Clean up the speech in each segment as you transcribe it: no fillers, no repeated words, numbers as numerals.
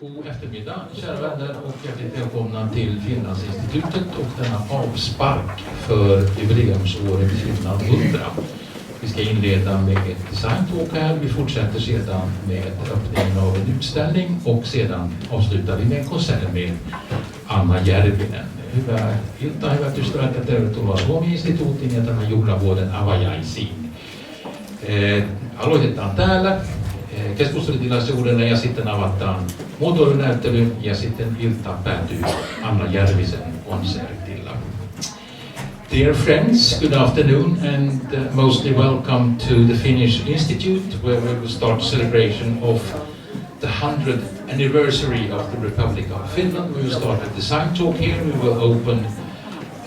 God eftermiddag, kära vänner, och hjärtligt välkomna till Finlandsinstitutet och denna avspark för jubileumsåret Finland 100. Vi ska inleda med ett designtalk här, vi fortsätter sedan med öppningen av en utställning och sedan avslutar vi med en konsert med Anna Järvinen. Hyvää iltaa, hyvät ystävät, ja tervetuloa Suomi-instituutin ja tämän juhlavuoden avajaisiin. Aloitetaan täällä keskustelutilaisuudella ja sitten avataan muotoilunäyttely ja sitten ilta päätyy Anna Järvisen konsertilla. Dear friends, good afternoon and mostly welcome to the Finnish Institute, where we will start celebration of the 100th anniversary of the Republic of Finland. We will start a design talk here, we will open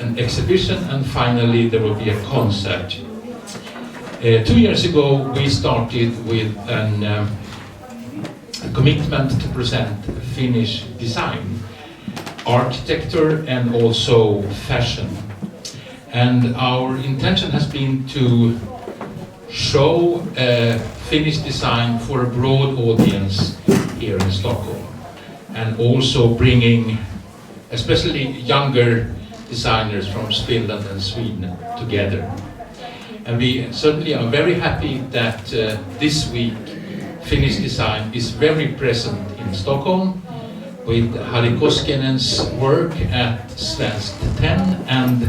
an exhibition, and finally there will be a concert. 2 years ago we started with a commitment to present Finnish design, architecture and also fashion. And our intention has been to show Finnish design for a broad audience here in Stockholm, and also bringing especially younger designers from Finland and Sweden together. And we certainly are very happy that this week Finnish design is very present in Stockholm with Harri Koskenen's work at Svenskt 10 and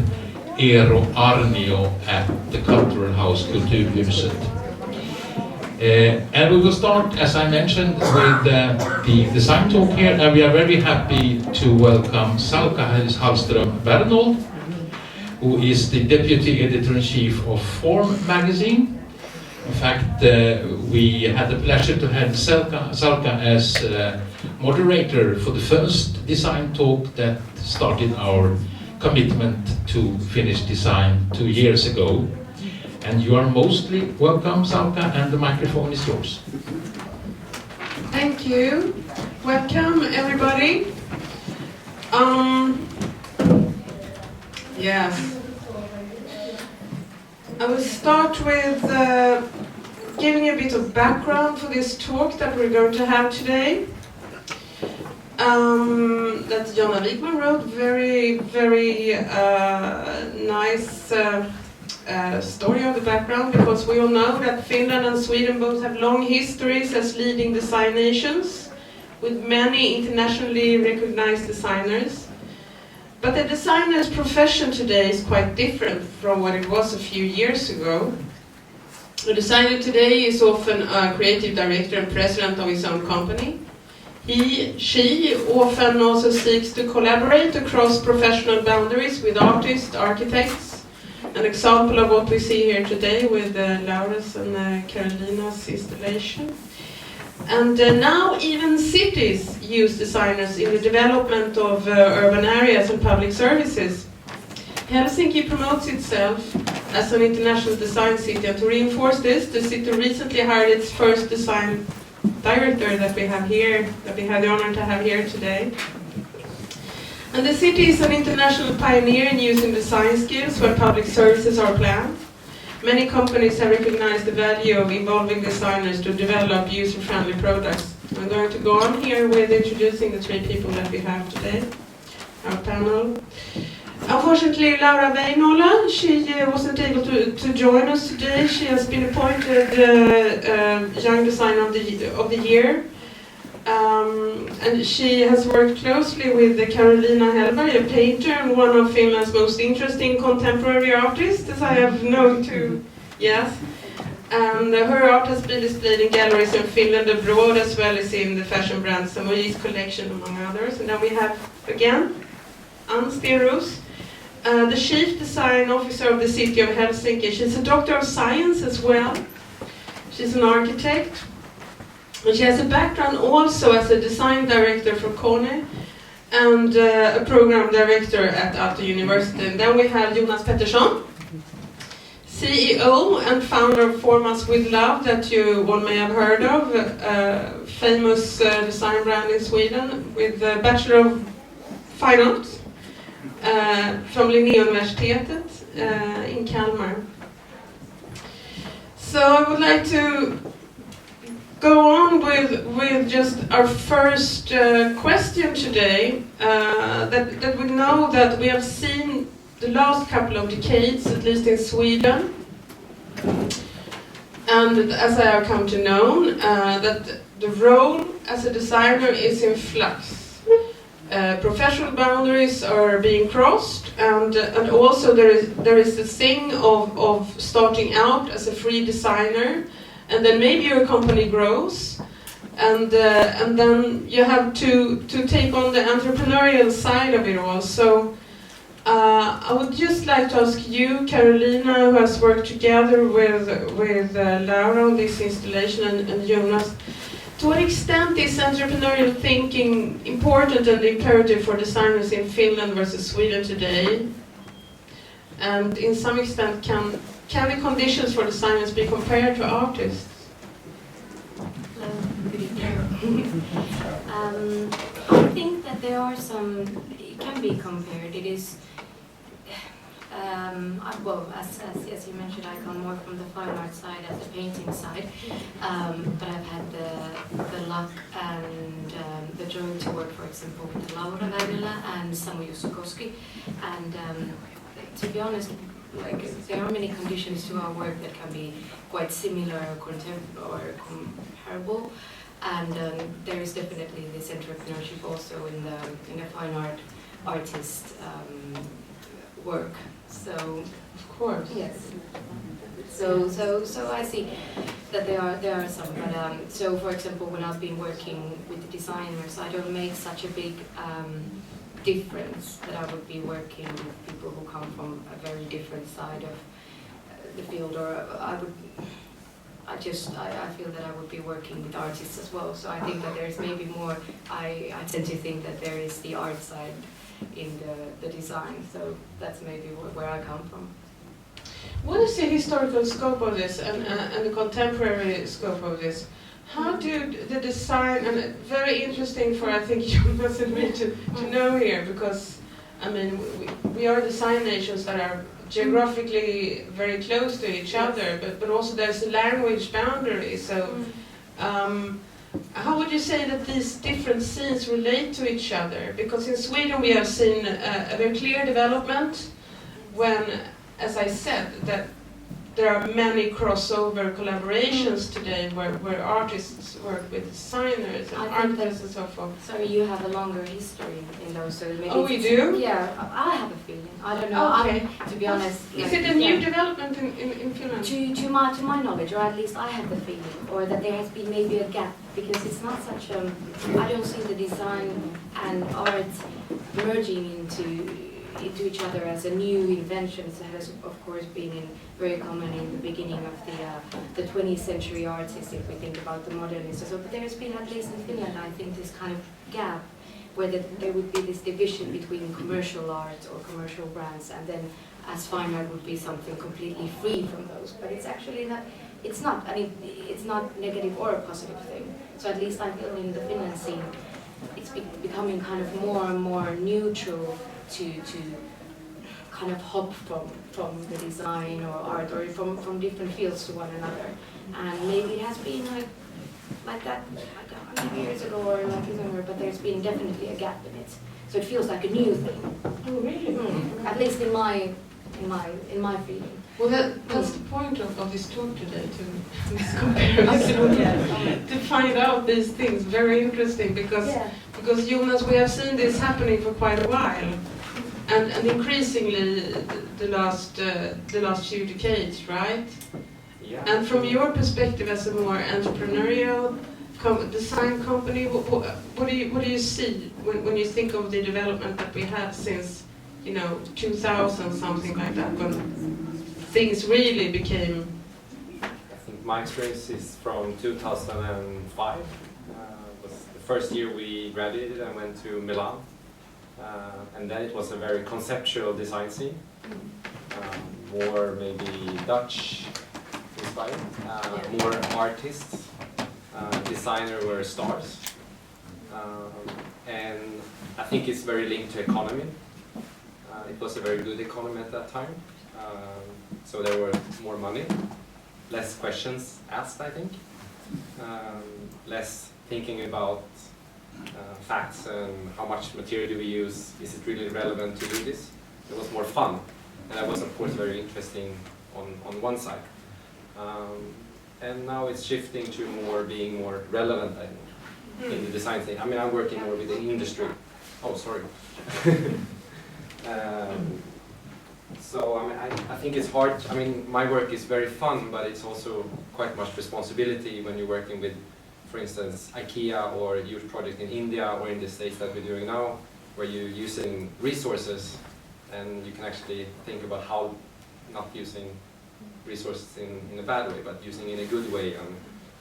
Eero Arnio at the Cultural House Kulturhuset. And we will start, as I mentioned, with the design talk here, and we are very happy to welcome Salka Hallström-Bernold, who is the Deputy Editor-in-Chief of Form magazine. In fact, we had the pleasure to have Salka as moderator for the first design talk that started our commitment to Finnish design 2 years ago. And you are mostly welcome, Salka, and the microphone is yours. Thank you. Welcome, everybody. Yes. I will start with giving a bit of background for this talk that we're going to have today. That Jonna Wikman wrote. Very, very nice story of the background, because we all know that Finland and Sweden both have long histories as leading design nations, with many internationally recognized designers. But the designer's profession today is quite different from what it was a few years ago. The designer today is often a creative director and president of his own company. She often also seeks to collaborate across professional boundaries with artists, architects. An example of what we see here today with Laura's and Carolina's installation. And now even cities use designers in the development of urban areas and public services. Helsinki promotes itself as an international design city, and to reinforce this, the city recently hired its first design director that we have the honor to have here today. And the city is an international pioneer in using design skills when public services are planned. Many companies have recognized the value of involving designers to develop user-friendly products. I'm going to go on here with introducing the 3 people that we have today, our panel. Unfortunately, Laura Weinola, she wasn't able to join us today. She has been appointed Young Designer of the Year. And she has worked closely with Carolina Hellberg, a painter and one of Finland's most interesting contemporary artists, as I have known to, yes. And her art has been displayed in galleries in Finland abroad, as well as in the fashion brand Samoy's collection, among others. And then we have, again, Ann Stenros, the Chief Design Officer of the City of Helsinki. She's a Doctor of Science as well. She's an architect. And she has a background also as a design director for Kone and a program director at Aalto University. And then we have Jonas Pettersson, CEO and founder of Formas with Love, that you all may have heard of, a famous design brand in Sweden, with a Bachelor of Fine Arts from Linnéuniversitetet in Kalmar. So I would like to go on with just our first question today. That we know that we have seen the last couple of decades, at least in Sweden, and as I have come to know, that the role as a designer is in flux. Professional boundaries are being crossed, and also there is the thing of starting out as a free designer, and then maybe your company grows, and then you have to take on the entrepreneurial side of it all. So I would just like to ask you, Carolina, who has worked together with Laura on this installation, and Jonas, to what extent is entrepreneurial thinking important and imperative for designers in Finland versus Sweden today? And in some extent, can the conditions for designers be compared to artists? I think that there are some, it can be compared. It is, well, as you mentioned, I come more from the fine art side as the painting side, but I've had the luck and the joy to work, for example, with Laura Väinölä and Samu Jusukoski, and to be honest, like, there are many conditions to our work that can be quite similar or comparable, and there is definitely this entrepreneurship also in the fine art artist work. So, of course, yes. So I see that there are some, but so for example, when I've been working with the designers, I don't make such a big difference that I would be working with people who come from a very different side of the field, or I feel that I would be working with artists as well. So I think that there's maybe more, I tend to think that there is the art side in the design, so that's maybe where I come from. What is the historical scope of this and the contemporary scope of this? How do the design, and very interesting for, I think, Jonas and me to know here, because I mean we are design nations that are geographically very close to each other, but also there's a language boundary. So how would you say that these different scenes relate to each other? Because in Sweden we have seen a very clear development when, as I said, that there are many crossover collaborations today where artists work with designers and artists and so forth. Sorry, you have a longer history in those, so maybe. Oh, we do? Yeah, I have a feeling. I don't know. Okay. To be honest. Is it a new development in Finland? To my knowledge, or at least I have the feeling, or that there has been maybe a gap, because it's not such a. I don't see the design and art merging into each other as a new invention. It has, of course, been very common in the beginning of the 20th century artists, if we think about the modernists. So, but there has been, at least in Finland, I think, this kind of gap where there would be this division between commercial art or commercial brands, and then as fine art would be something completely free from those. But it's actually not. It's not. I mean, it's not negative or a positive thing. So at least I feel in the Finland scene, it's becoming kind of more and more neutral to kind of hop from the design or art or from different fields to one another. And maybe it has been like that like 100 years ago or like younger, but there's been definitely a gap in it. So it feels like a new thing. Oh, really? At least in my feeling. Well, that's the point of this talk today, to this comparison, to find out these things. Very interesting, because Jonas, we have seen this happening for quite a while, and increasingly the last few decades, right? Yeah. And from your perspective as a more entrepreneurial design company, what do you see when you think of the development that we had since 2000, something like that, when things really became? I think my experience is from 2005. Was the first year we graduated and went to Milan, and then it was a very conceptual design scene, more maybe Dutch inspired, more artists. Designer were stars, and I think it's very linked to economy. It was a very good economy at that time, so there were more money, less questions asked, I think. less thinking about facts and how much material do we use, is it really relevant to do this? It was more fun, and that was of course very interesting on one side. And now it's shifting to being more relevant in the design thing. I mean, I'm working more with the industry. Oh, sorry. So I mean, I think it's hard. I mean, my work is very fun, but it's also quite much responsibility when you're working with, for instance, IKEA or a huge project in India or in the States that we're doing now, where you're using resources and you can actually think about how not using resources in a bad way, but using it in a good way.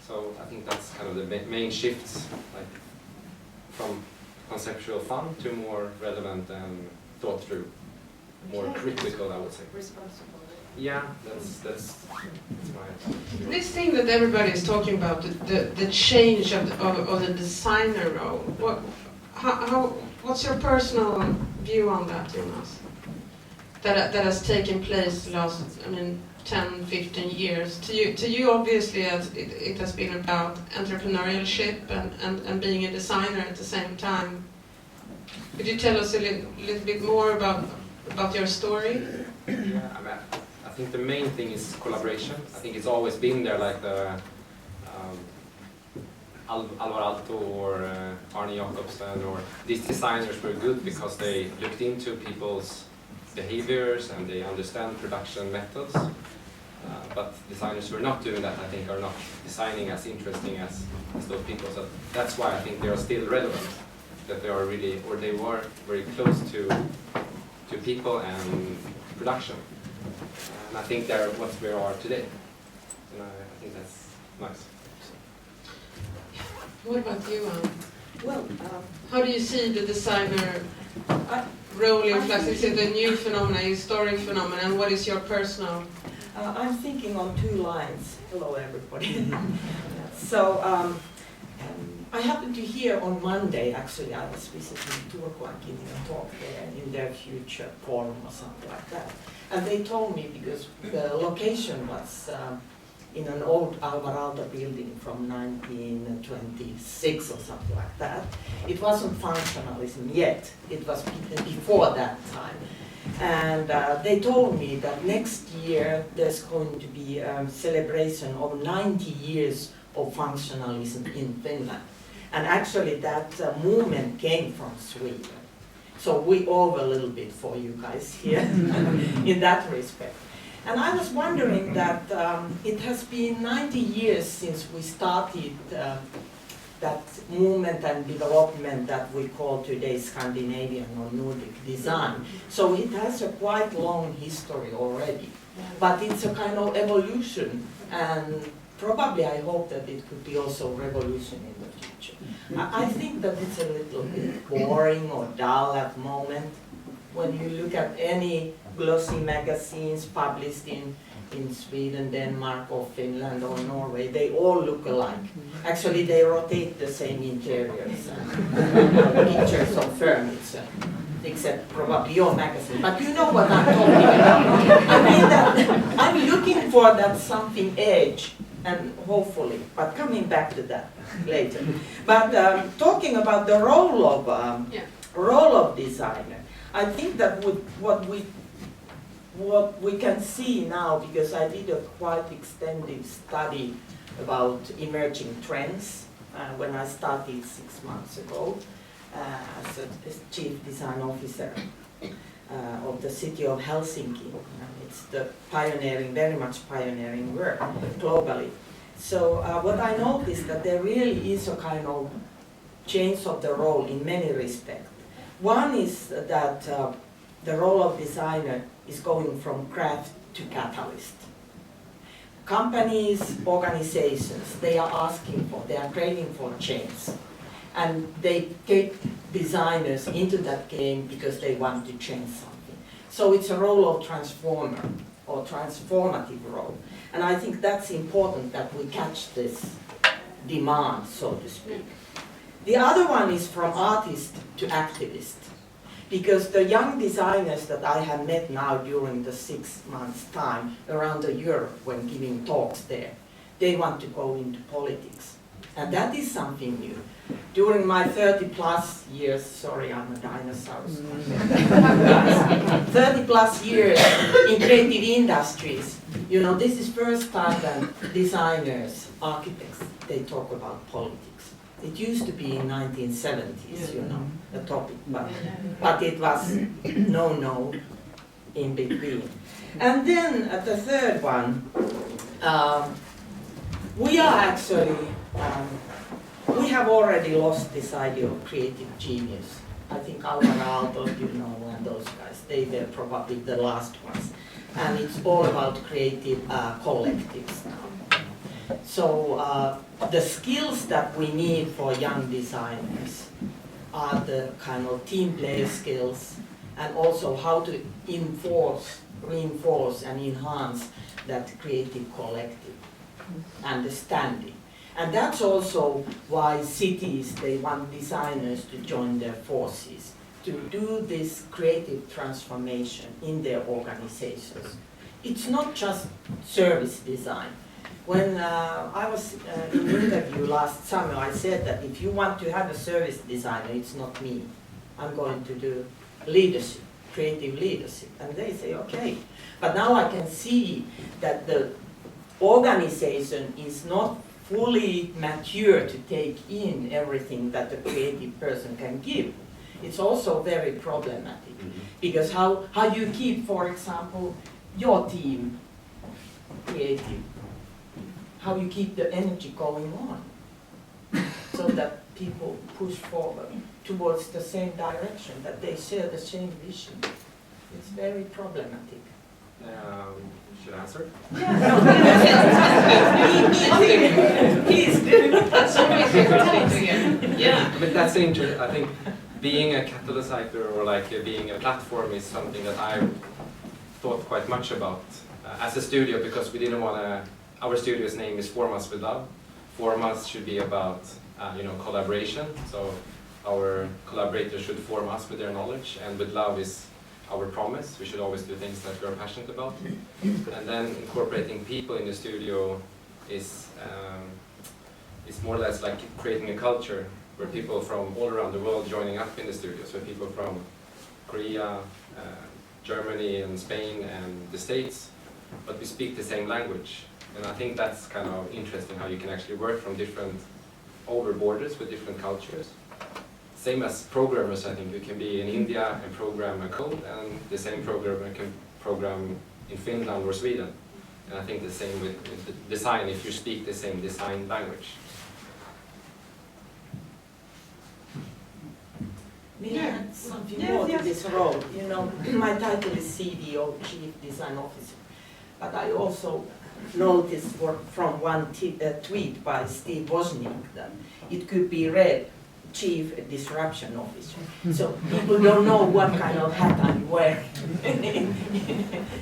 So I think that's kind of the main shifts, like from conceptual fun to more relevant and thought through, more critical, I would say. Responsible. Yeah, that's my. This thing that everybody is talking about, the change of the designer role. What's your personal view on that, Jonas? That has taken place the last, 10, 15 years. To you obviously, it has been about entrepreneurship and being a designer at the same time. Could you tell us a little bit more about your story? Yeah, I think the main thing is collaboration. I think it's always been there, like the Alvar Aalto or Arne Jacobsen, or these designers were good because they looked into people's behaviors and they understand production methods. But designers who are not doing that, I think, are not designing as interesting as those people. So that's why I think they are still relevant. That they are really, or they were very close to people and production. And I think they're what we are today. And I think that's nice. What about you, Anne? Well, How do you see the designer role in flux? Is it a new phenomenon, a historic phenomenon, and what is your personal? I'm thinking on two lines. Hello, everybody. So, I happened to hear on Monday, actually, I was visiting Turku and giving a talk there in their future forum or something like that. And they told me, because the location was in an old Alvar Aalto building from 1926 or something like that. It wasn't functionalism yet. It was before that time. And they told me that next year there's going to be a celebration of 90 years of functionalism in Finland. And actually that movement came from Sweden. So we owe a little bit for you guys here in that respect. And I was wondering that it has been 90 years since we started that movement and development that we call today Scandinavian or Nordic design. So it has a quite long history already. But it's a kind of evolution, and probably I hope that it could be also revolution in the future. I think that it's a little bit boring or dull at the moment. When you look at any glossy magazines published in Sweden, Denmark or Finland or Norway, they all look alike. Actually, they rotate the same interiors and pictures of furniture, except probably your magazine. But you know what I'm talking about. I mean that I'm looking for that something edge, and hopefully, but coming back to that later. But talking about the role of designer, I think that what we can see now, because I did a quite extensive study about emerging trends when I started 6 months ago as a chief design officer of the City of Helsinki. It's the pioneering, very much pioneering work globally. So what I noticed that there really is a kind of change of the role in many respects. One is that the role of designer is going from craft to catalyst. Companies, organizations, they are craving for change. And they take designers into that game because they want to change something. So it's a role of transformer, or transformative role. And I think that's important that we catch this demand, so to speak. The other one is from artist to activist. Because the young designers that I have met now during the 6 months' time around Europe when giving talks there, they want to go into politics. And that is something new. During my 30 plus years, sorry, I'm a dinosaur. 30 plus years in creative industries, you know, this is first time that designers, architects, they talk about politics. It used to be in 1970s, you know, the topic, but it was no in between. And then the third one, we are actually, we have already lost this idea of creative genius. I think Alvaro Aalto, you know, and those guys, they were probably the last ones. And it's all about creative collectives now. So the skills that we need for young designers are the kind of team player skills, and also how to reinforce and enhance that creative collective understanding. And that's also why cities, they want designers to join their forces, to do this creative transformation in their organizations. It's not just service design. When I was in an interview last summer, I said that if you want to have a service designer, it's not me. I'm going to do leadership, creative leadership. And they say, okay. But now I can see that the organization is not fully mature to take in everything that the creative person can give. It's also very problematic, because how you keep, for example, your team creative, how you keep the energy going on, so that people push forward towards the same direction, that they share the same vision. It's very problematic. Should I answer? Please do. That's always interesting. Yeah. But that's interesting. I think being a catalyst or like being a platform is something that I thought quite much about as a studio, because we didn't want to. Our studio's name is Form Us with Love. Form Us should be about collaboration. So our collaborators should form us with their knowledge, and with love is our promise. We should always do things that we're passionate about. And then incorporating people in the studio is more or less like creating a culture where people from all around the world joining up in the studio. So people from Korea, Germany and Spain and the States, but we speak the same language. And I think that's kind of interesting, how you can actually work from different over borders with different cultures. Same as programmers, I think you can be in India and program a code, and the same programmer can program in Finland or Sweden. And I think the same with the design, if you speak the same design language. May I add something more to this role? You know, my title is CDO, Chief Design Officer, but I also noticed from one tweet by Steve Wozniak that it could be read Chief Disruption Officer. So people don't know what kind of hat I'm wearing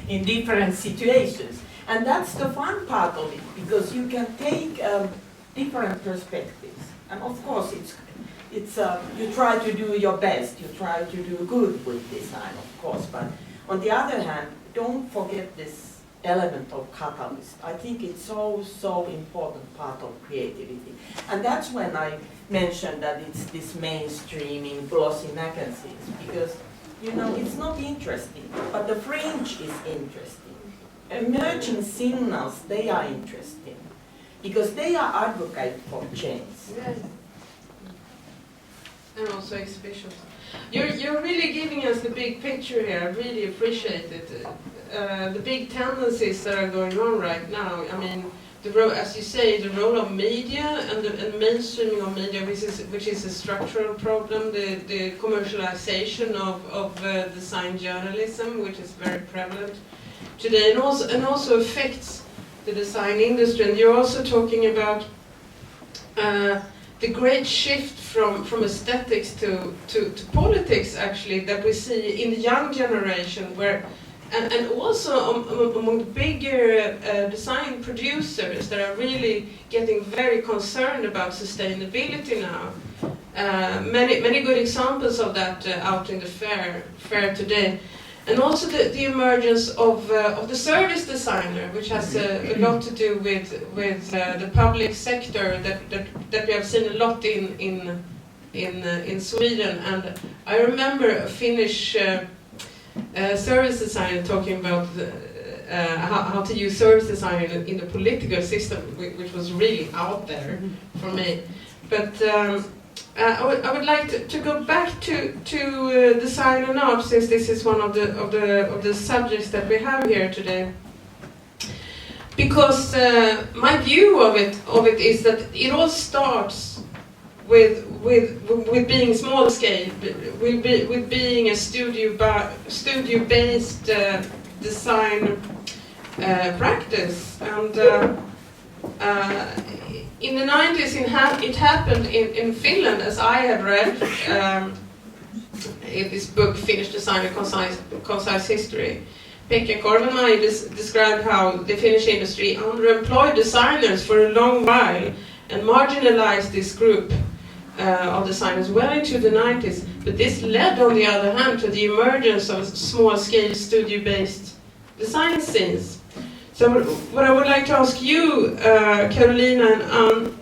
in different situations. And that's the fun part of it, because you can take different perspectives. And of course, you try to do your best, you try to do good with design, of course. But on the other hand, don't forget this element of catalyst. I think it's so important part of creativity. And that's when I mentioned that it's this mainstreaming glossy magazines, because you know it's not interesting, but the fringe is interesting. Emerging signals, they are interesting, because they are advocate for change. Yes. And also exhibitions. You're really giving us the big picture here. I really appreciate it. The big tendencies that are going on right now. I mean, as you say, the role of media and the mainstreaming of media, which is a structural problem. The commercialization of design journalism, which is very prevalent today, and also affects the design industry. And you're also talking about the great shift from aesthetics to politics, actually, that we see in the young generation, where and also among the bigger design producers that are really getting very concerned about sustainability now. Many good examples of that out in the fair today. And also the emergence of the service designer, which has a lot to do with the public sector that we have seen a lot in Sweden. And I remember a Finnish service designer talking about how to use service design in the political system, which was really out there for me. But I would like to go back to design and art, since this is one of the subjects that we have here today. Because my view of it is that it all starts with being small scale, with being a studio-based design practice. And in the 90s, it happened in Finland, as I had read in this book, Finnish Design, A Concise History. Pekka Korvenmaier described how the Finnish industry underemployed designers for a long while and marginalized this group of designers well into the 90s. But this led, on the other hand, to the emergence of small-scale studio-based design scenes. So what I would like to ask you, Carolina and Ann,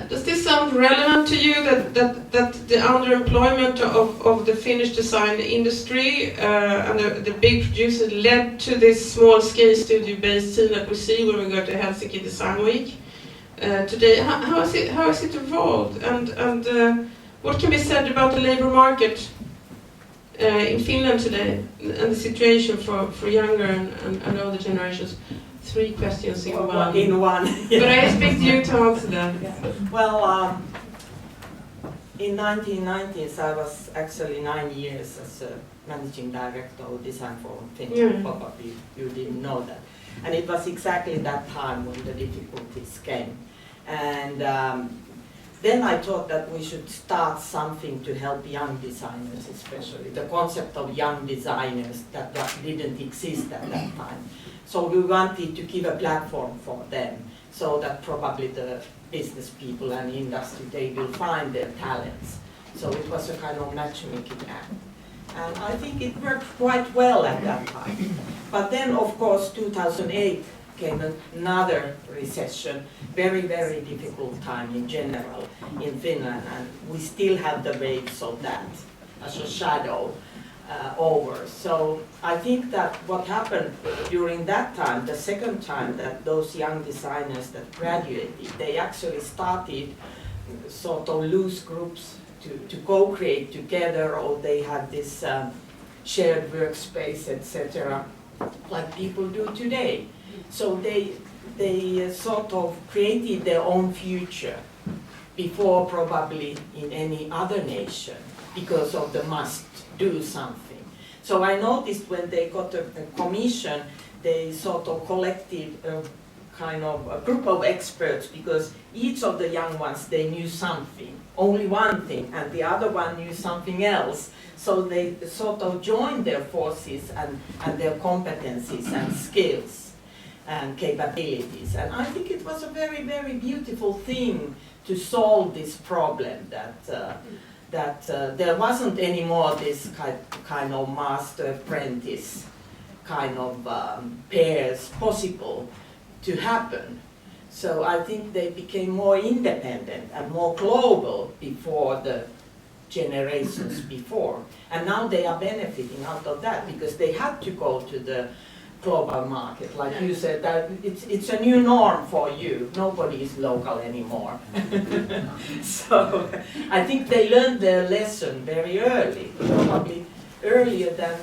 does this sound relevant to you, that the underemployment of the Finnish design industry and the big producers led to this small-scale studio-based scene that we see when we go to Helsinki Design Week today? How has it evolved, and what can be said about the labor market in Finland today, and the situation for younger and older generations? 3 questions in one. In one. But I expect you to answer that. Yeah. Well, in 1990s, I was actually 9 years as a managing director of Design Forum Finland. Yeah. Probably you didn't know that. And it was exactly that time when the difficulties came. And then I thought that we should start something to help young designers, especially the concept of young designers that didn't exist at that time. So we wanted to give a platform for them, so that probably the business people and industry, they will find their talents. So it was a kind of matchmaking act. And I think it worked quite well at that time. But then, of course, 2008 came another recession, very, very difficult time in general in Finland, and we still have the waves of that as a shadow over. So I think that what happened during that time, the second time that those young designers that graduated, they actually started sort of loose groups to co-create together, or they had this shared workspace, etc., like people do today. So they sort of created their own future before probably in any other nation, because of the must do something. So I noticed when they got a commission, they sort of collected a kind of a group of experts, because each of the young ones, they knew something, only one thing, and the other one knew something else. So they sort of joined their forces and their competencies and skills and capabilities. And I think it was a very, very beautiful thing to solve this problem, that there wasn't anymore this kind of master-apprentice kind of pairs possible to happen. So I think they became more independent and more global before the generations before. And now they are benefiting out of that, because they had to go to the global market. Like you said, that it's a new norm for you. Nobody is local anymore. So I think they learned their lesson very early, probably earlier than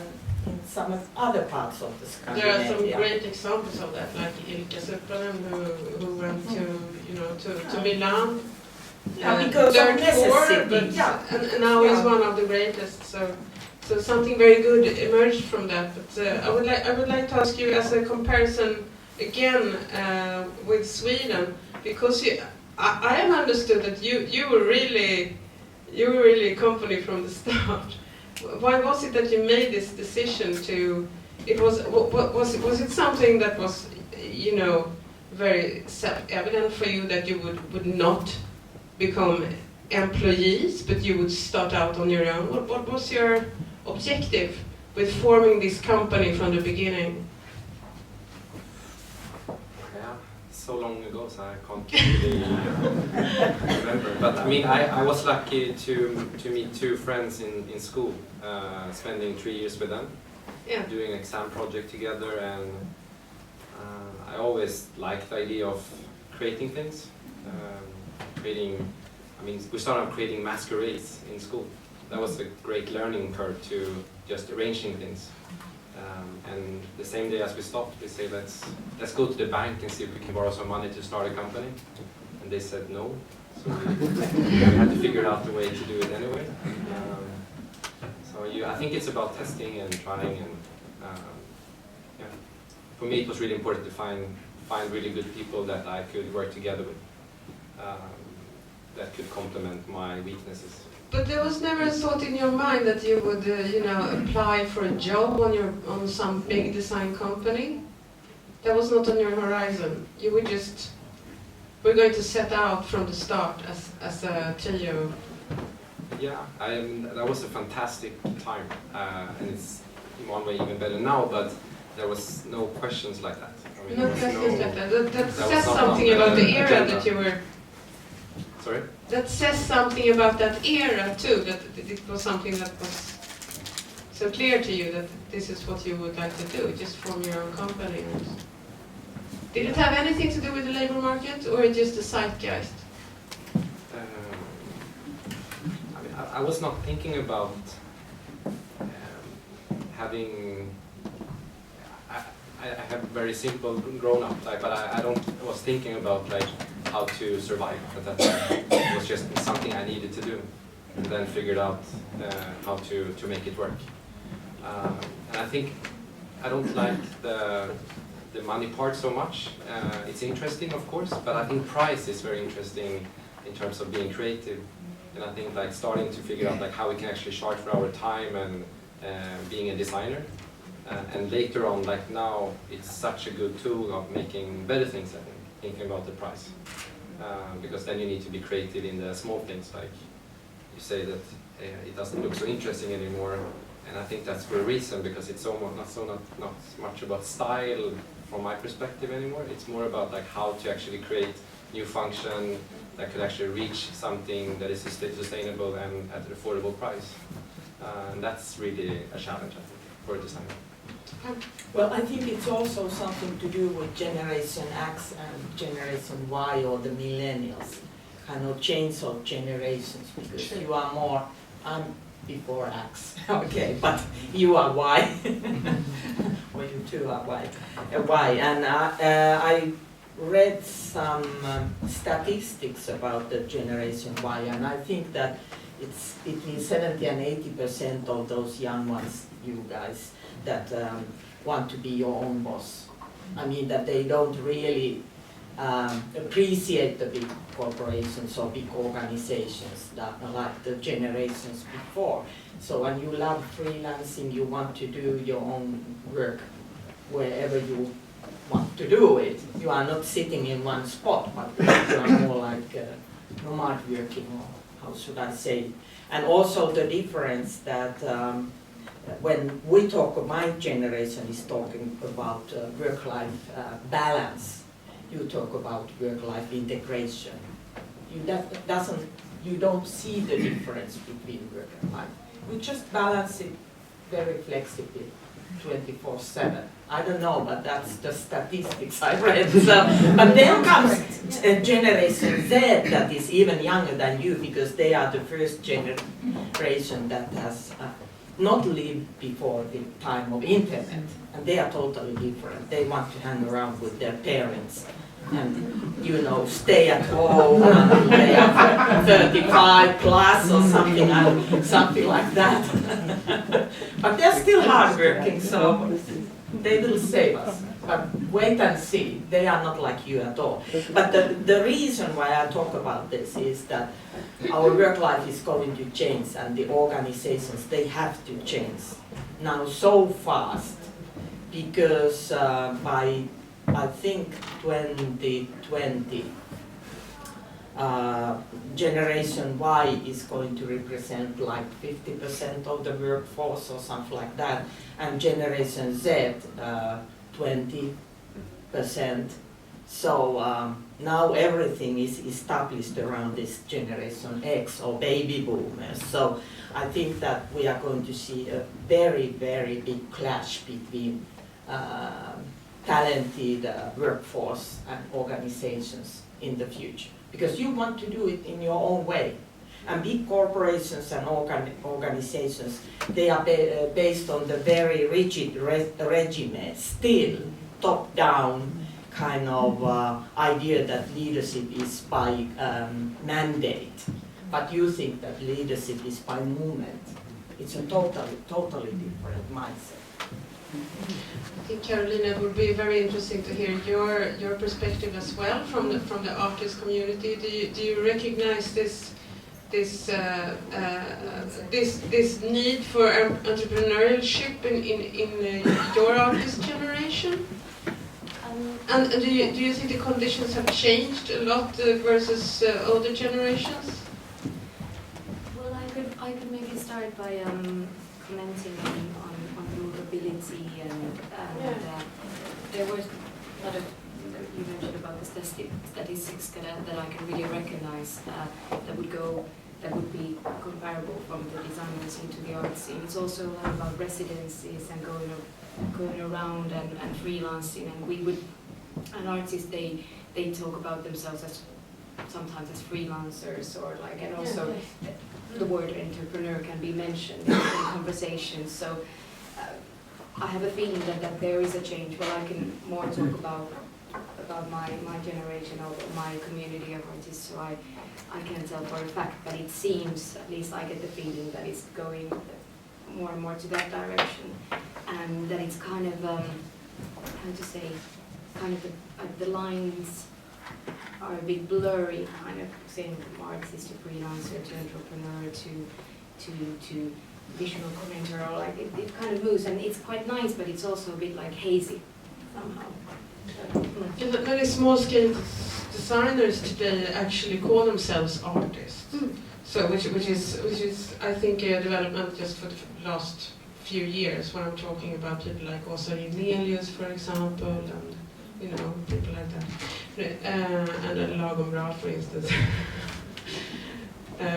in some other parts of the Scandinavia. There are some great examples of that, like Ilkka Seppänen, who went to Milan. Because of necessity. But and now he's one of the greatest. So something very good emerged from that. But I would like to ask you, as a comparison again with Sweden, because I have understood that you were really a company from the start. Why was it that you made this decision to? Was it something that was very self-evident for you, that you would not become employees, but you would start out on your own? What objective with forming this company from the beginning? Yeah, so long ago, so I can't really remember. But I mean, I was lucky to meet two friends in school, spending 3 years with them, Yeah. doing an exam project together, and I always liked the idea of creating things. I mean, we started creating masquerades in school. That was a great learning curve to just arranging things. And the same day as we stopped, we say, let's go to the bank and see if we can borrow some money to start a company. And they said no. So we had to figure out a way to do it anyway. I think it's about testing and trying, and yeah. For me, it was really important to find really good people that I could work together with, that could complement my weaknesses. But there was never a thought in your mind that you would, apply for a job on some big design company? That was not on your horizon. You would just, we're going to set out from the start as a trio. Yeah, that was a fantastic time, and it's in one way even better now, but there was no questions like that. I mean, No questions like that. That was says not something on the about the era agenda. that you were... Sorry? That says something about that era too, that it was something that was so clear to you that this is what you would like to do, just form your own company. Did it have anything to do with the labor market, or just the zeitgeist? I was not thinking about having. I have very simple grown-up life, but I was thinking about like how to survive at that time. It was just something I needed to do, and then figured out how to make it work. And I think I don't like the money part so much. It's interesting, of course, but I think price is very interesting in terms of being creative. And I think like starting to figure out like how we can actually charge for our time and being a designer. And later on, like now, it's such a good tool of making better things, I think, thinking about the price. Because then you need to be creative in the small things, like you say that it doesn't look so interesting anymore. And I think that's for a reason, because it's not much about style from my perspective anymore. It's more about like how to actually create new function that could actually reach something that is sustainable and at an affordable price. And that's really a challenge, I think, for a designer. Well, I think it's also something to do with Generation X and Generation Y, or the millennials, kind of change of generations, because you are more, I'm before X, okay, but you are Y, or you two are Y, and I read some statistics about the Generation Y, and I think that it's between 70 and 80% of those young ones, you guys, that want to be your own boss. I mean that they don't really appreciate the big corporations or big organizations that are like the generations before. So when you love freelancing, you want to do your own work wherever you want to do it. You are not sitting in one spot, but you are more like nomad working, or how should I say. And also the difference that when we talk, my generation is talking about work-life balance. You talk about work-life integration. You don't see the difference between work and life. We just balance it very flexibly, 24/7. I don't know, but that's the statistics I read. So, but then comes Generation Z that is even younger than you, because they are the first generation that has not lived before the time of internet, and they are totally different. They want to hang around with their parents and, you know, stay at home until they are 35 plus or something like that. But they're still hardworking, so they will save us. But wait and see, they are not like you at all. But the reason why I talk about this is that our work life is going to change, and the organizations, they have to change now so fast, because by I think 2020 Generation Y is going to represent like 50% of the workforce or something like that, and Generation Z 20%. So now everything is established around this Generation X or baby boomers. So I think that we are going to see a very, very big clash between talented workforce and organizations in the future. Because you want to do it in your own way. And big corporations and organizations, they are based on the very rigid regime, still top-down kind of idea that leadership is by mandate. But you think that leadership is by movement. It's a totally different mindset. I think, Carolina, it would be very interesting to hear your perspective as well from the artist community. Do you recognize this need for entrepreneurship in your artist generation? And do you think the conditions have changed a lot versus older generations? Well, I could maybe start by commenting on movability and there was a lot of, you mentioned about the statistics that I can really recognize that would be comparable from the designers into the art scene. It's also a lot about residencies and going around and freelancing, and artists they talk about themselves as sometimes as freelancers or like, and also the word entrepreneur can be mentioned in conversations. So I have a feeling that there is a change. Well, I can more talk about my generation or my community of artists, so I can't tell for a fact, but it seems, at least I get the feeling that it's going more and more to that direction, and that it's kind of, how to say, kind of the lines are a bit blurry, kind of saying from artist to freelancer to entrepreneur to visual commenter, or like it kind of moves, and it's quite nice, but it's also a bit like hazy somehow. Many small-scale designers today actually call themselves artists. So which is I think a development just for the last few years. When I'm talking about people like Åsa Rinelius, for example, and people like that, and Lagom Bra, for instance.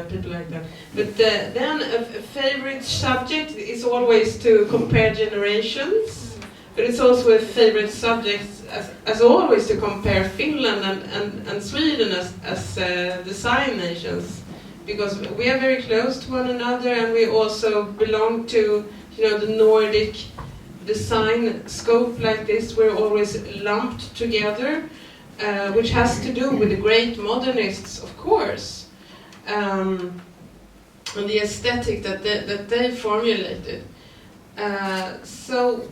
People like that. But then a favorite subject is always to compare generations, but it's also a favorite subject as always to compare Finland and Sweden as design nations, because we are very close to one another, and we also belong to the Nordic design scope like this. We're always lumped together, which has to do with the great modernists, of course. And the aesthetic that they formulated. So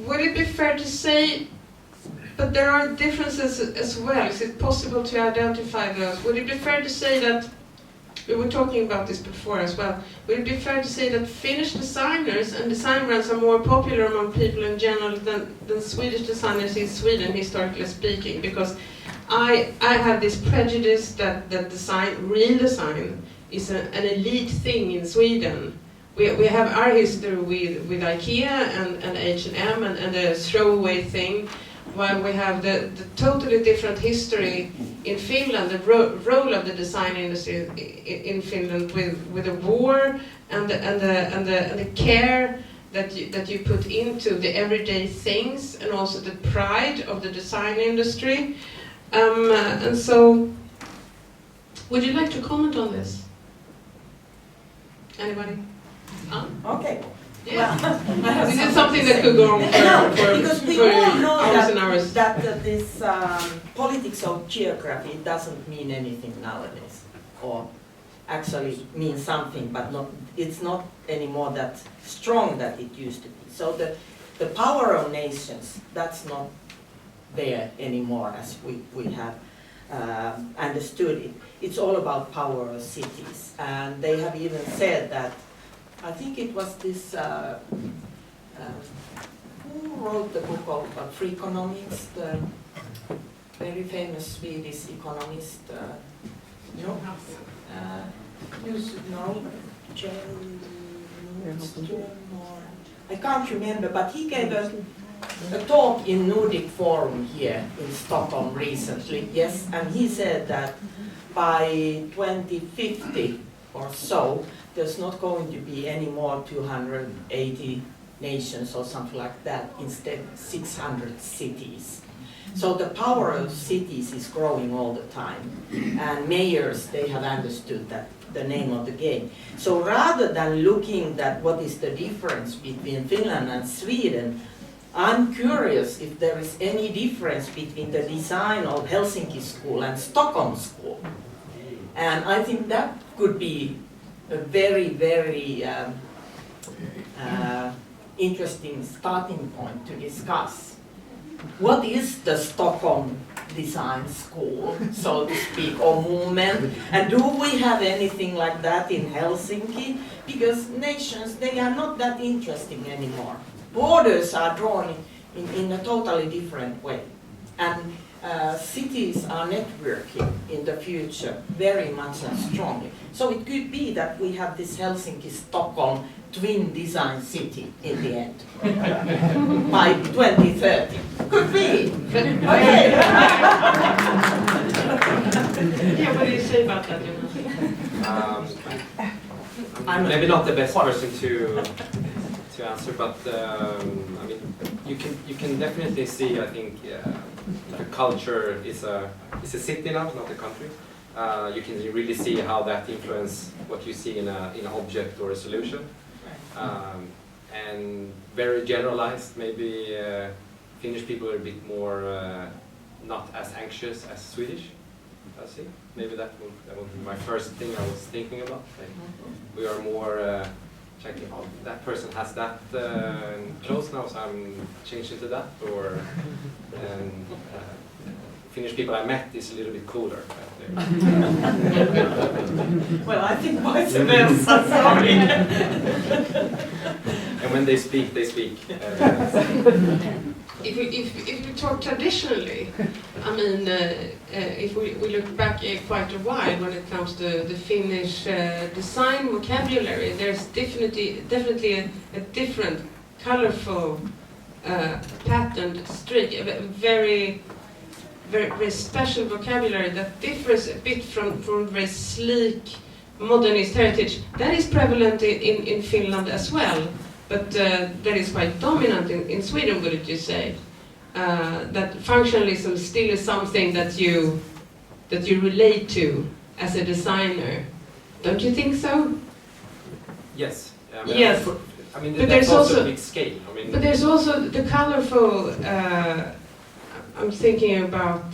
would it be fair to say, but there are differences as well, is it possible to identify those? Would it be fair to say that, we were talking about this before as well, would it be fair to say that Finnish designers and design brands are more popular among people in general than Swedish designers in Sweden, historically speaking? Because I have this prejudice that real design is an elite thing in Sweden. We have our history with IKEA and H&M and the throwaway thing, while we have the totally different history in Finland, the role of the design industry in Finland with the war and the care that you put into the everyday things, and also the pride of the design industry. And so, would you like to comment on this? Anybody? Okay. Yeah. Well, this is something that could go on because we all know hours and hours. that this politics of geography doesn't mean anything nowadays, or actually means something, but it's not anymore that strong that it used to be. So the power of nations, that's not there anymore as we have understood it. It's all about power of cities, and they have even said that, I think it was this, who wrote the book of free economics, the very famous Swedish economist, You should know, I can't remember, but he gave a talk in Nordic Forum here in Stockholm recently, yes, and he said that by 2050 or so, there's not going to be any more 280 nations or something like that, instead 600 cities. So the power of cities is growing all the time, and mayors, they have understood that the name of the game. So rather than looking at what is the difference between Finland and Sweden, I'm curious if there is any difference between the design of Helsinki school and Stockholm school. And I think that could be a very, very interesting starting point to discuss. What is the Stockholm design school, so to speak, or movement? And do we have anything like that in Helsinki? Because nations, they are not that interesting anymore. Borders are drawn in a totally different way. And cities are networking in the future very much and strongly. So it could be that we have this Helsinki-Stockholm twin design city in the end by 2030. Could be. Okay. Yeah, what do you say about that, I'm maybe not the best person to answer, but I mean, you can definitely see. I think the culture is a city now, not a country. You can really see how that influences what you see in an object or a solution. And very generalized, maybe Finnish people are a bit more not as anxious as Swedish. I see. Maybe that would be my first thing I was thinking about. Like, we are more checking, oh, that person has that clothes now, so I'm changing to that. Or Finnish people I met is a little bit cooler. Well, I think vice versa, sorry. And when they speak, they speak. If we talk traditionally, I mean, if we look back quite a while when it comes to the Finnish design vocabulary, there's definitely a different, colorful, patterned streak, a very special vocabulary that differs a bit from very sleek modernist heritage. That is prevalent in Finland as well, but that is quite dominant in Sweden, wouldn't you say? That functionalism still is something that you relate to as a designer. Don't you think so? Yes. Yes. I mean, But that's there's also also a big scale. I mean, but there's also the colorful. I'm thinking about.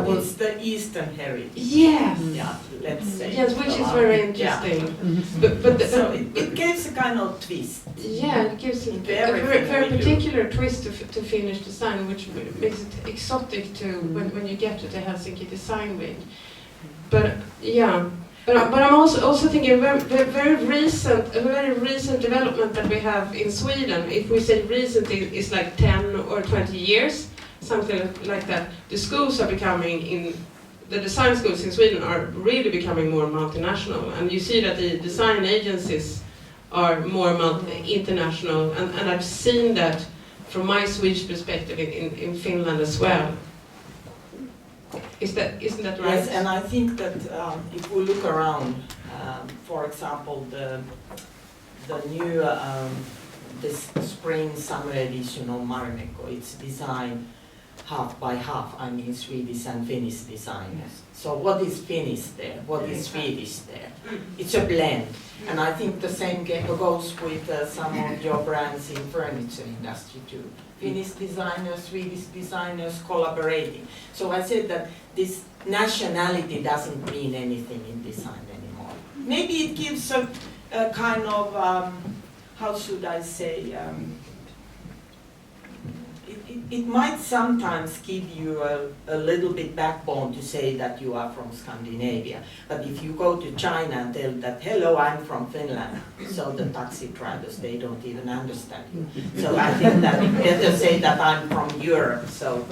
It's the Eastern heritage. Yes. Yeah, let's say. Yes, which is very interesting. Yeah. But So it gives a kind of twist. yeah, it gives it a very particular twist to Finnish design, which makes it exotic to when you get to the Helsinki Design Week. But yeah. But I'm also thinking a very recent development that we have in Sweden. If we say recent, it's like 10 or 20 years, something like that. The schools are the design schools in Sweden are really becoming more multinational, and you see that the design agencies are more international, and I've seen that from my Swedish perspective in Finland as well. Isn't that right? Yes, and I think that if we look around, for example, the new this spring summer edition of Marimekko, it's designed half by half. I mean, Swedish and Finnish designers. So what is Finnish there? What is Swedish there? It's a blend, and I think the same goes with some of your brands in furniture industry too. Finnish designers, Swedish designers collaborating. So I said that this nationality doesn't mean anything in design anymore. Maybe it gives a kind of, how should I say, it might sometimes give you a little bit backbone to say that you are from Scandinavia. But if you go to China and tell that, hello, I'm from Finland, so the taxi drivers, they don't even understand you. So I think that it's better say that I'm from Europe, so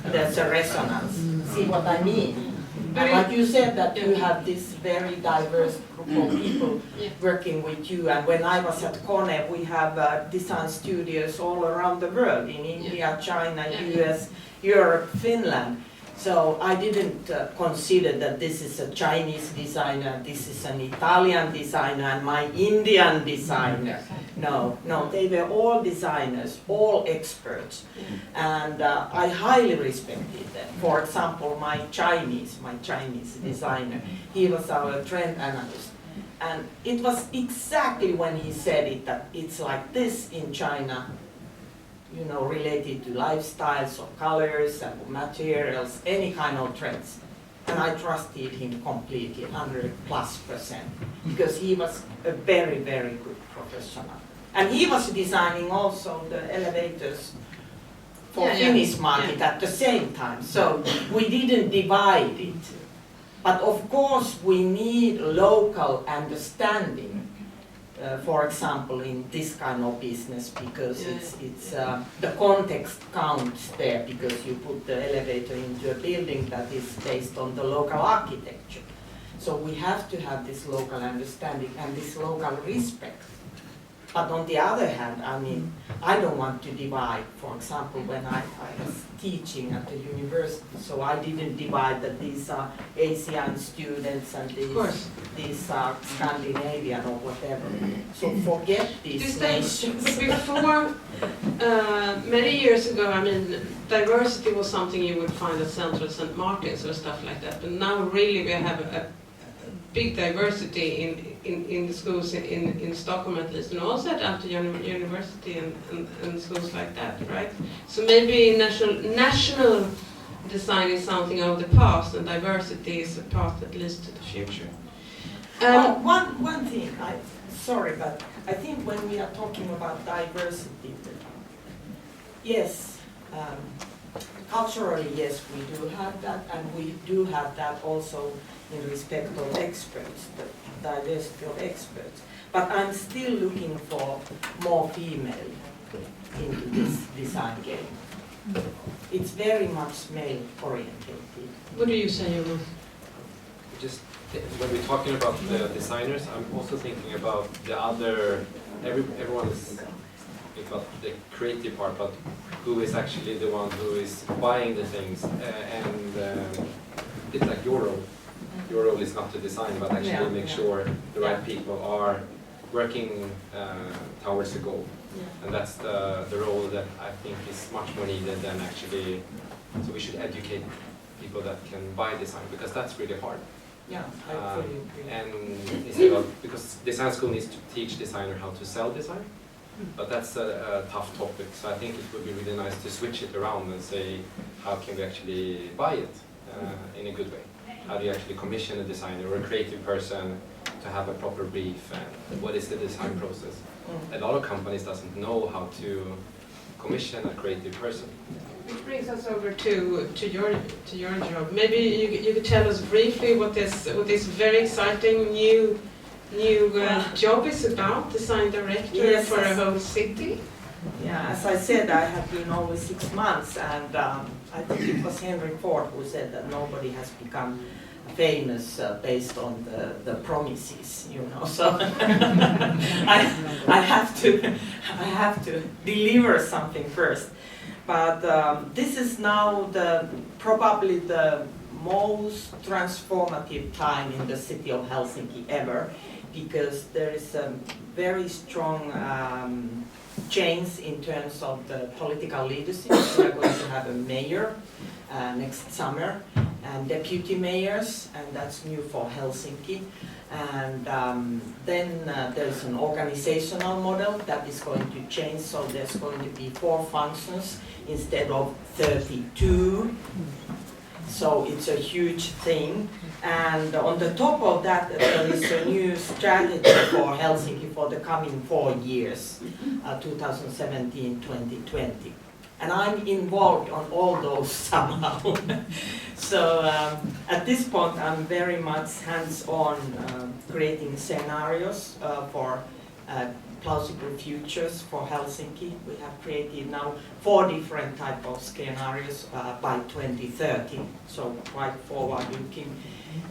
there's a resonance. See what I mean? And like you said that you Yeah. have this very diverse group of people Yeah. working with you. And when I was at Kone, we have design studios all around the world, in India, China, Yeah. US, Europe, Finland. So I didn't consider that this is a Chinese designer, this is an Italian designer, and my Indian designer. No, they were all designers, all experts, and I highly respected them. For example, my Chinese designer, he was our trend analyst, and it was exactly when he said it that it's like this in China, you know, related to lifestyles or colors and materials, any kind of trends. And I trusted him completely, 100+%, because he was a very, very good professional. And he was designing also the elevators for Finnish market at the same time. So we didn't divide it. But of course we need local understanding. For example, in this kind of business, because it's the context counts there, because you put the elevator into a building that is based on the local architecture. So we have to have this local understanding and this local respect. But on the other hand, I mean, I don't want to divide. For example, when I was teaching at the university, so I didn't divide that these are Asian students and these are Scandinavian or whatever. So forget these nations. Before, many years ago, I mean, diversity was something you would find at Central St. Martins or stuff like that. But now really we have a big diversity in the schools in Stockholm at least, and also at Aalto University and schools like that, right? So maybe national design is something of the past, and diversity is a path at least to the future. One thing, sorry, but I think when we are talking about diversity, yes, culturally, yes, we do have that, and we do have that also in respect of experts, the diversity of experts. But I'm still looking for more female into this design game. It's very much male oriented. What do you say, Jonas? Just when we're talking about the designers, I'm also thinking about the other, everyone is thinking about the creative part, but who is actually the one who is buying the things, and it's like your role. Your role is not to design, but actually make sure the right people are working towards the goal. And that's the role that I think is much more needed than actually, so we should educate people that can buy design, because that's really hard. Yeah, I fully agree. And instead of, because design school needs to teach designer how to sell design, but that's a tough topic. So I think it would be really nice to switch it around and say, how can we actually buy it in a good way? How do you actually commission a designer or a creative person to have a proper brief, and what is the design process? A lot of companies doesn't know how to commission a creative person. Which brings us over to your job. Maybe you could tell us briefly what this very exciting new job is about, design director for a whole city. Yeah, as I said, I have been only 6 months, and I think it was Henry Ford who said that nobody has become famous based on the promises, you know. So I have to deliver something first. But this is now probably the most transformative time in the city of Helsinki ever, because there is a very strong change in terms of the political leadership. We are going to have a mayor next summer, and deputy mayors, and that's new for Helsinki. And then there's an organizational model that is going to change, so there's going to be 4 functions instead of 32. So it's a huge thing. And on the top of that, there is a new strategy for Helsinki for the coming 4 years, 2017-2020. And I'm involved on all those somehow. So at this point, I'm very much hands-on creating scenarios for plausible futures for Helsinki. We have created now 4 different type of scenarios by 2030, so quite forward-looking.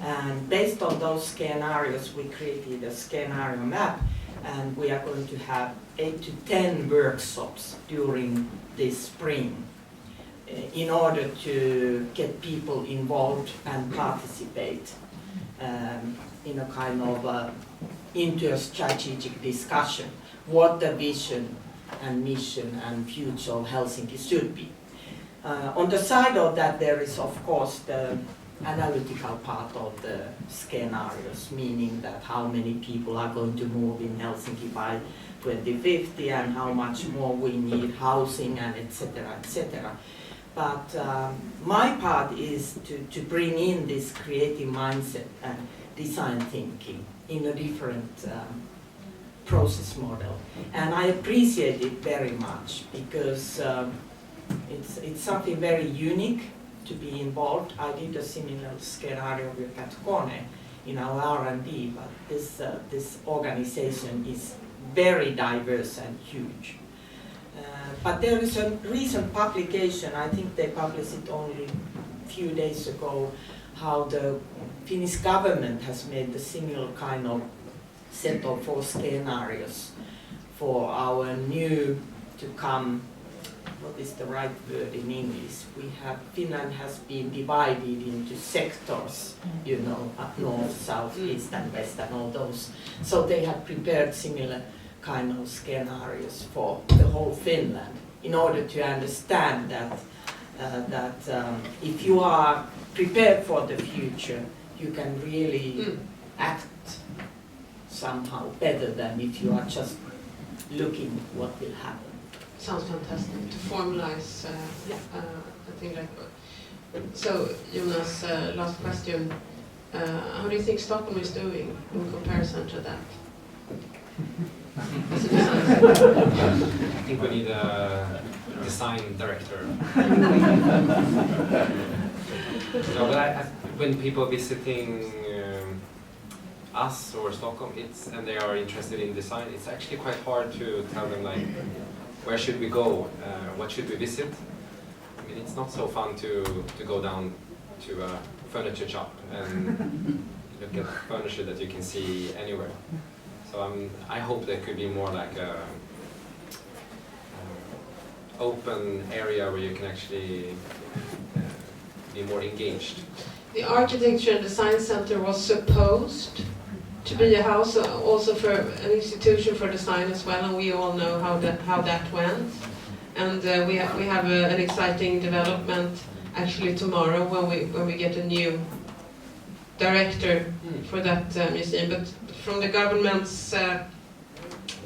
And based on those scenarios, we created a scenario map, and we are going to have 8 to 10 workshops during this spring in order to get people involved and participate in a kind of into a strategic discussion what the vision and mission and future of Helsinki should be. On the side of that, there is of course the analytical part of the scenarios, meaning that how many people are going to move in Helsinki by 2050 and how much more we need housing and etc. etc. But my part is to bring in this creative mindset and design thinking in a different process model. And I appreciate it very much because it's something very unique to be involved. I did a similar scenario with Kone in our R&D, but this organization is very diverse and huge. But there is a recent publication, I think they published it only a few days ago, how the Finnish government has made a similar kind of set of 4 scenarios for our new to come, what is the right word in English? Finland has been divided into sectors, you know, up north, south, east and west and all those. So they have prepared similar kind of scenarios for the whole Finland in order to understand that if you are prepared for the future, you can really act somehow better than if you are just looking what will happen. Sounds fantastic to formalize a thing like that. So, Jonas, last question. How do you think Stockholm is doing in comparison to that? I think we need a design director. No, but when people are visiting us or Stockholm, and they are interested in design, it's actually quite hard to tell them like, where should we go? What should we visit? I mean, it's not so fun to go down to a furniture shop and look at furniture that you can see anywhere. So I hope there could be more like a open area where you can actually be more engaged. The Architecture and Design Center was supposed to be a house also for an institution for design as well, and we all know how that went. And we have an exciting development actually tomorrow when we get a new director for that museum. But from the government's, the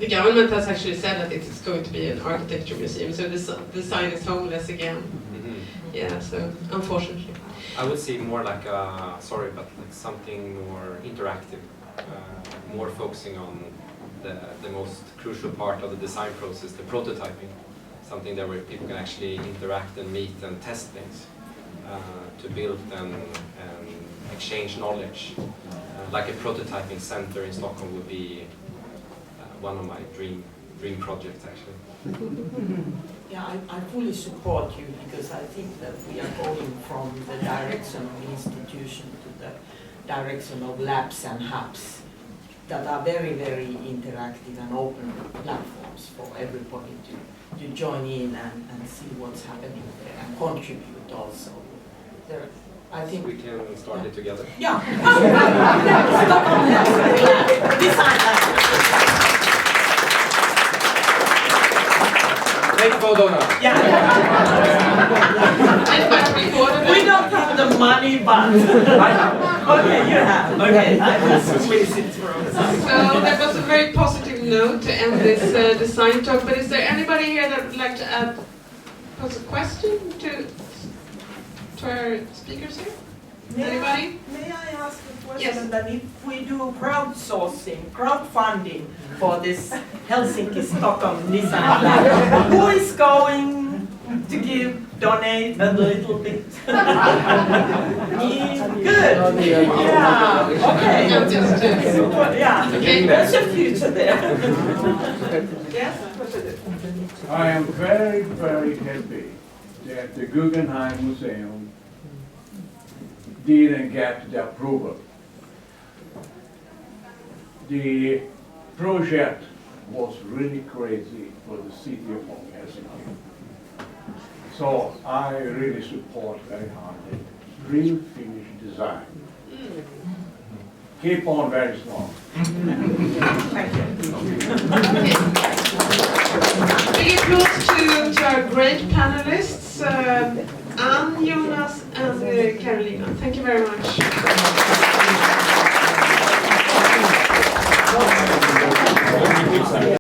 government has actually said that it is going to be an architecture museum, so the design is homeless again. Mm-hmm. Yeah, so unfortunately. I would see more like like something more interactive, more focusing on the most crucial part of the design process, the prototyping, something that where people can actually interact and meet and test things, to build and exchange knowledge. Like a prototyping center in Stockholm would be one of my dream projects actually. Yeah, I fully support you because I think that we are going from the direction of institution to the direction of labs and hubs that are very, very interactive and open platforms for everybody to join in and see what's happening there and contribute also. I think we can start it together. Yeah. Design lab. Great photo now. Yeah. We don't have the money, but okay, you have. Okay, I will squeeze it through. So that was a very positive note to end this design talk. But is there anybody here that would like to pose a question to our speakers here? Anybody? May I ask a question? Yes. That if we do crowdfunding for this Helsinki Stockholm Design Lab, who is going to give donate a little bit. Good. Yeah. Okay. Yeah. There's a future there. Yes. I am very, very happy that the Guggenheim Museum didn't get the approval. The project was really crazy for the City of Helsinki. So I really support very hard the real Finnish design. Keep on very strong. Thank you. Big applause to our great panelists, Ann, Jonas, and Carolina. Thank you very much.